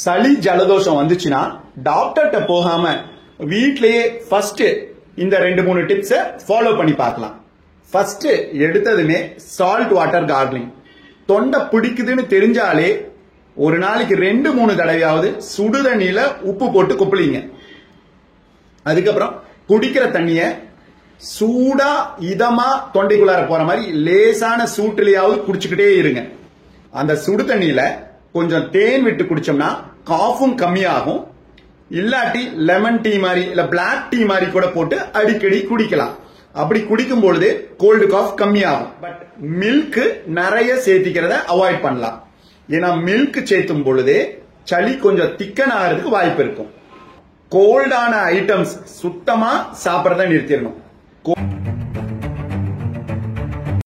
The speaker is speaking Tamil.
சளி ஜலதோஷம் வந்துச்சுன்னா டாக்டர்கிட்ட போகாம வீட்லயே ஃபர்ஸ்ட் இந்த 2-3 டிப்ஸை ஃபாலோ பண்ணி பார்க்கலாம். ஃபர்ஸ்ட் எடுத்ததுமே சால்ட் வாட்டர் கார்கிளிங். தொண்டை பிடிக்குதுன்னு தெரிஞ்சாலே ஒரு நாளைக்கு 2-3 தடவையாவது சுடுதண்ணியில உப்பு போட்டு குப்பளிங்க. அதுக்கப்புறம் குடிக்கிற தண்ணிய சூடா இதமா தொண்டைக்குள்ளார போற மாதிரி லேசான சூட்டிலேயாவது குடிச்சுக்கிட்டே இருங்க. அந்த சுடு தண்ணியில கொஞ்சம் தேன் விட்டு குடிச்சோம்னா காஃபும் கம்மியாகும். இல்லாட்டி லெமன் டீ மாதிரி இல்ல பிளாக் டீ மாதிரி கூட போட்டு அடிக்கடி குடிக்கலாம். அப்படி குடிக்கும் பொழுது கோல்டு காஃப் கம்மியாகும். பட் மில்க் நிறைய சேர்த்திக்கிறத அவாய்ட் பண்ணலாம். ஏன்னா மில்க் சேர்த்தும் பொழுது சளி கொஞ்சம் திக்கன் ஆகிறதுக்கு வாய்ப்பு இருக்கும். கோல்டான ஐட்டம்ஸ் சுத்தமா சாப்பிடறத நிறுத்திடணும்.